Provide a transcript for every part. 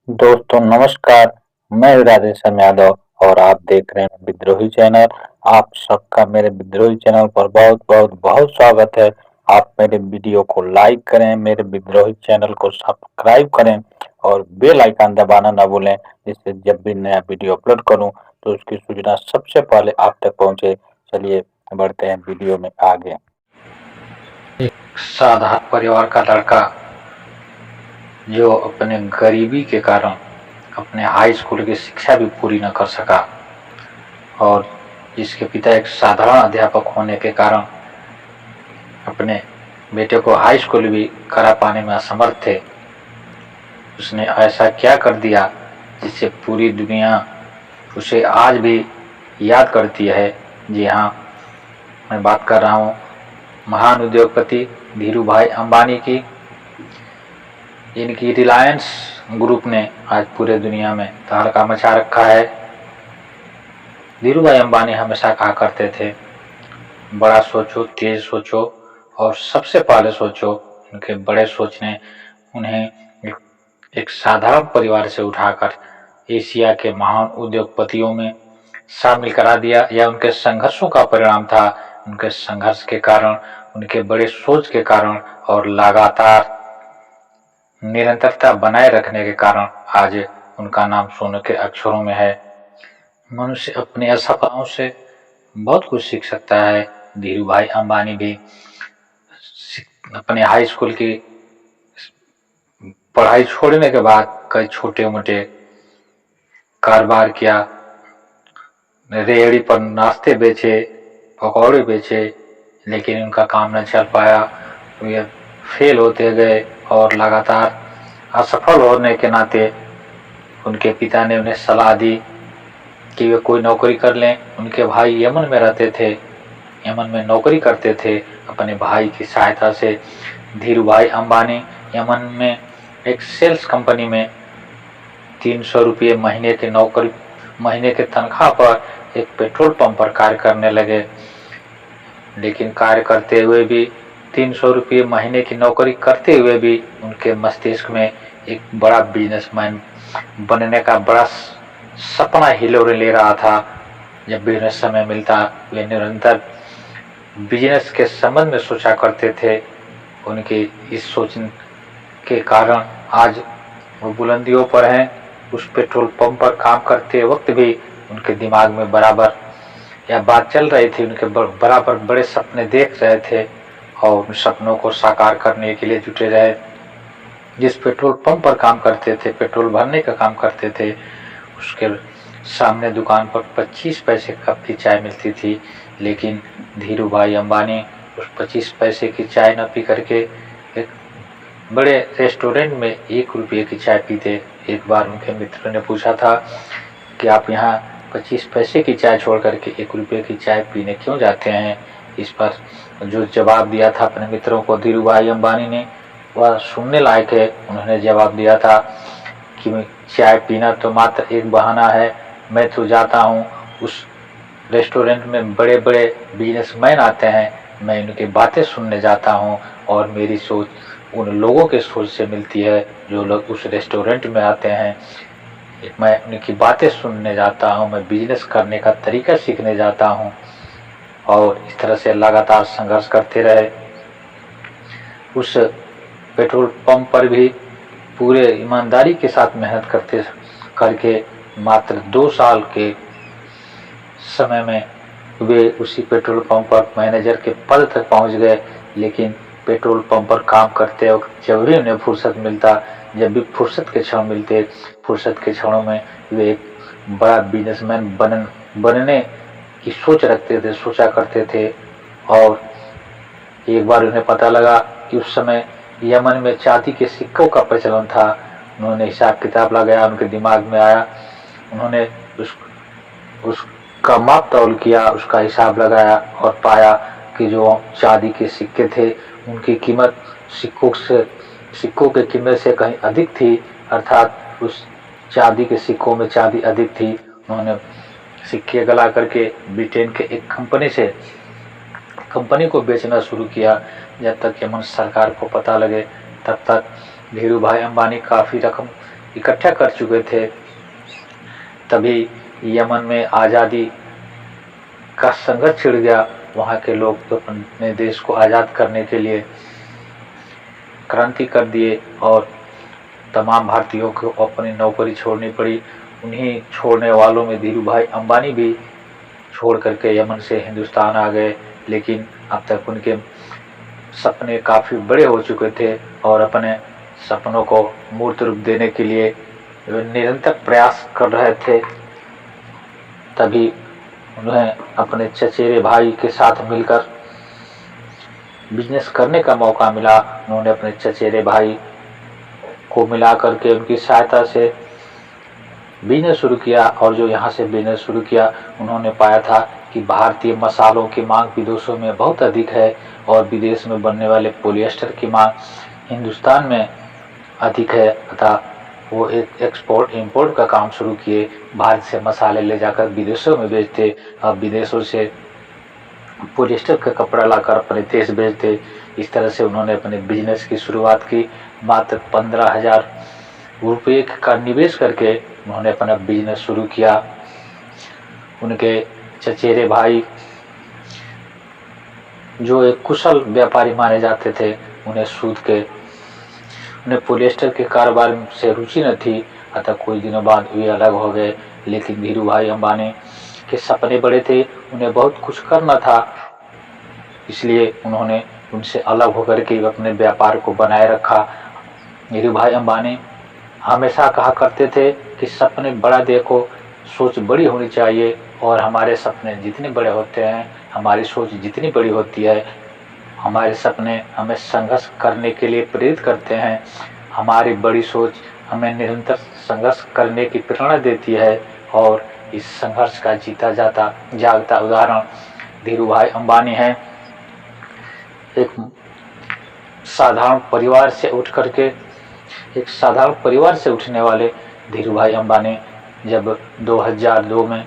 दोस्तों नमस्कार। मैं राधेश्याम यादव और आप देख रहे हैं विद्रोही चैनल। आप सबका मेरे विद्रोही चैनल पर बहुत बहुत बहुत स्वागत है। आप मेरे वीडियो को लाइक करें, मेरे विद्रोही चैनल को सब्सक्राइब करें और बेल आइकन दबाना ना भूलें, जिससे जब भी नया वीडियो अपलोड करूं तो उसकी सूचना सबसे पहले आप तक पहुंचे। चलिए बढ़ते हैं वीडियो में आगे। एक साधारण परिवार का लड़का जो अपने गरीबी के कारण अपने हाई स्कूल की शिक्षा भी पूरी न कर सका और जिसके पिता एक साधारण अध्यापक होने के कारण अपने बेटे को हाई स्कूल भी करा पाने में असमर्थ थे, उसने ऐसा क्या कर दिया जिससे पूरी दुनिया उसे आज भी याद करती है। जी हाँ, मैं बात कर रहा हूँ महान उद्योगपति धीरू भाई अंबानी की। इनकी रिलायंस ग्रुप ने आज पूरे दुनिया में तहलका मचा रखा है। धीरू भाई अंबानी हमेशा कहा करते थे, बड़ा सोचो, तेज सोचो और सबसे पहले सोचो। उनके बड़े सोच ने उन्हें एक साधारण परिवार से उठाकर एशिया के महान उद्योगपतियों में शामिल करा दिया। यह उनके संघर्षों का परिणाम था। उनके संघर्ष के कारण, उनके बड़े सोच के कारण और लगातार निरंतरता बनाए रखने के कारण आज उनका नाम सोने के अक्षरों में है। मनुष्य अपनी असफलताओं से बहुत कुछ सीख सकता है। धीरू भाई अंबानी भी अपने हाई स्कूल की पढ़ाई छोड़ने के बाद कई छोटे मोटे कारोबार किया। रेहड़ी पर नाश्ते बेचे, पकौड़े बेचे, लेकिन उनका काम न चल पाया। वे फेल होते गए और लगातार असफल होने के नाते उनके पिता ने उन्हें सलाह दी कि वे कोई नौकरी कर लें। उनके भाई यमन में रहते थे, यमन में नौकरी करते थे। अपने भाई की सहायता से धीरू भाई अंबानी यमन में एक सेल्स कंपनी में 300 रुपये महीने के तनख्वाह पर एक पेट्रोल पंप पर कार्य करने लगे। लेकिन कार्य करते हुए भी, 300 रुपये महीने की नौकरी करते हुए भी उनके मस्तिष्क में एक बड़ा बिजनेसमैन बनने का बड़ा सपना हिलोरे ले रहा था। जब भी उन्हें समय मिलता वे निरंतर बिजनेस के संबंध में सोचा करते थे। उनकी इस सोच के कारण आज वो बुलंदियों पर हैं। उस पेट्रोल पंप पर काम करते वक्त भी उनके दिमाग में बराबर यह बात चल रही थी, उनके बराबर बड़े सपने देख रहे थे और उन सपनों को साकार करने के लिए जुटे रहे। जिस पेट्रोल पंप पर काम करते थे, पेट्रोल भरने का काम करते थे, उसके सामने दुकान पर 25 पैसे कप की चाय मिलती थी। लेकिन धीरू भाई अंबानी उस 25 पैसे की चाय न पी करके एक बड़े रेस्टोरेंट में 1 रुपये की चाय पीते। एक बार उनके मित्र ने पूछा था कि आप यहाँ 25 पैसे की चाय छोड़ करके 1 रुपये की चाय पीने क्यों जाते हैं। इस पर जो जवाब दिया था अपने मित्रों को धीरू भाई अंबानी ने, वह सुनने लायक है। उन्होंने जवाब दिया था कि चाय पीना तो मात्र एक बहाना है। मैं तो जाता हूँ, उस रेस्टोरेंट में बड़े बड़े बिजनेसमैन आते हैं, मैं उनकी बातें सुनने जाता हूँ और मेरी सोच उन लोगों के सोच से मिलती है जो लोग उस रेस्टोरेंट में आते हैं। मैं उनकी बातें सुनने जाता हूँ, मैं बिजनेस करने का तरीका सीखने जाता हूँ। और इस तरह से लगातार संघर्ष करते रहे। उस पेट्रोल पंप पर भी पूरे ईमानदारी के साथ मेहनत करके मात्र 2 साल के समय में वे उसी पेट्रोल पंप पर मैनेजर के पद तक पहुंच गए। लेकिन पेट्रोल पंप पर काम करते वक्त जब भी उन्हें फुर्सत मिलता, जब भी फुर्सत के क्षण मिलते, फुर्सत के क्षणों में वे एक बड़ा बिजनेसमैन बनने की सोच रखते थे, सोचा करते थे। और एक बार उन्हें पता लगा कि उस समय यमन में चांदी के सिक्कों का प्रचलन था। उन्होंने हिसाब किताब लगाया, उनके दिमाग में आया, उन्होंने उसका माप तौल किया, उसका हिसाब लगाया और पाया कि जो चांदी के सिक्के थे उनकी कीमत सिक्कों की कीमत से कहीं अधिक थी, अर्थात उस चांदी के सिक्कों में चांदी अधिक थी। उन्होंने सिक्के गला करके ब्रिटेन के एक कंपनी को बेचना शुरू किया। जब तक यमन सरकार को पता लगे तब तक धीरू भाई अंबानी काफ़ी रकम इकट्ठा कर चुके थे। तभी यमन में आज़ादी का संघर्ष छिड़ गया। वहाँ के लोग तो अपने देश को आज़ाद करने के लिए क्रांति कर दिए और तमाम भारतीयों को अपनी नौकरी छोड़नी पड़ी। उन्हीं छोड़ने वालों में धीरू भाई अंबानी भी छोड़ करके यमन से हिंदुस्तान आ गए। लेकिन अब तक उनके सपने काफ़ी बड़े हो चुके थे और अपने सपनों को मूर्त रूप देने के लिए निरंतर प्रयास कर रहे थे। तभी उन्हें अपने चचेरे भाई के साथ मिलकर बिजनेस करने का मौका मिला। उन्होंने अपने चचेरे भाई को मिला करके उनकी सहायता से बिजनेस शुरू किया। और जो यहाँ से बिजनेस शुरू किया, उन्होंने पाया था कि भारतीय मसालों की मांग विदेशों में बहुत अधिक है और विदेश में बनने वाले पॉलिएस्टर की मांग हिंदुस्तान में अधिक है। अतः वो एक एक्सपोर्ट इंपोर्ट का काम शुरू किए। भारत से मसाले ले जाकर विदेशों में बेचते, अब विदेशों से पॉलिएस्टर का कपड़ा लाकर अपने देश बेचते। इस तरह से उन्होंने अपने बिजनेस की शुरुआत की। मात्र 15,000 रुपये का निवेश करके उन्होंने अपना बिजनेस शुरू किया। उनके चचेरे भाई जो एक कुशल व्यापारी माने जाते थे, उन्हें पॉलिएस्टर के कारोबार से रुचि न थी। अतः कुछ दिनों बाद वे अलग हो गए। लेकिन धीरू भाई अंबानी के सपने बड़े थे, उन्हें बहुत कुछ करना था, इसलिए उन्होंने उनसे अलग होकर के अपने व्यापार को बनाए रखा। धीरू भाई अंबानी हमेशा कहा करते थे कि सपने बड़ा देखो, सोच बड़ी होनी चाहिए और हमारे सपने जितने बड़े होते हैं, हमारी सोच जितनी बड़ी होती है, हमारे सपने हमें संघर्ष करने के लिए प्रेरित करते हैं। हमारी बड़ी सोच हमें निरंतर संघर्ष करने की प्रेरणा देती है और इस संघर्ष का जीता जागता उदाहरण धीरू भाई अंबानी है। एक साधारण परिवार से उठने वाले धीरू भाई अंबानी जब 2002 में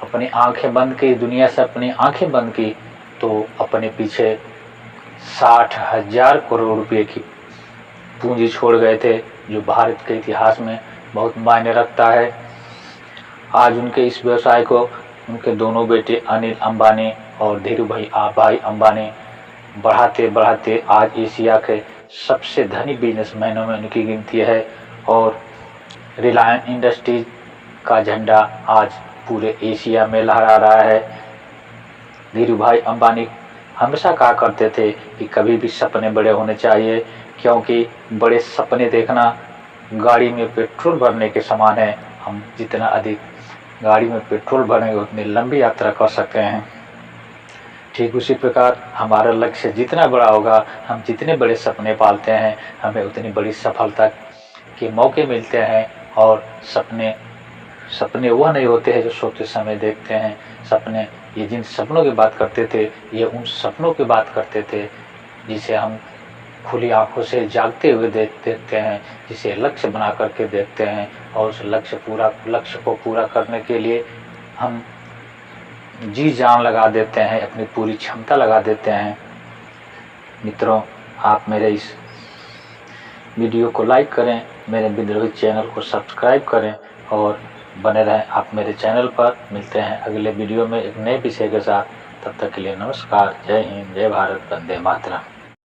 अपनी आंखें बंद की, दुनिया से अपनी आंखें बंद की, तो अपने पीछे 60,000 करोड़ रुपए की पूंजी छोड़ गए थे, जो भारत के इतिहास में बहुत मायने रखता है। आज उनके इस व्यवसाय को उनके दोनों बेटे अनिल अंबानी और धीरू भाई अंबानी बढ़ाते बढ़ाते आज एशिया के सबसे धनी बिजनेसमैनों में उनकी गिनती है। और रिलायंस इंडस्ट्रीज का झंडा आज पूरे एशिया में लहरा रहा है। धीरू भाई अंबानी हमेशा कहा करते थे कि कभी भी सपने बड़े होने चाहिए, क्योंकि बड़े सपने देखना गाड़ी में पेट्रोल भरने के समान है। हम जितना अधिक गाड़ी में पेट्रोल भरेंगे उतनी लंबी यात्रा कर सकते हैं। ठीक उसी प्रकार हमारा लक्ष्य जितना बड़ा होगा, हम जितने बड़े सपने पालते हैं, हमें उतनी बड़ी सफलता के मौके मिलते हैं। और सपने वह नहीं होते हैं जो सोते समय देखते हैं। सपने, ये जिन सपनों की बात करते थे, ये उन सपनों की बात करते थे जिसे हम खुली आंखों से जागते हुए देखते हैं, जिसे लक्ष्य बना करके देखते हैं और उस लक्ष्य को पूरा करने के लिए हम जी जान लगा देते हैं, अपनी पूरी क्षमता लगा देते हैं। मित्रों, आप मेरे इस वीडियो को लाइक करें, मेरे विद्रोही चैनल को सब्सक्राइब करें और बने रहें आप मेरे चैनल पर। मिलते हैं अगले वीडियो में एक नए विषय के साथ। तब तक के लिए नमस्कार। जय हिंद, जय भारत, वंदे मातरम।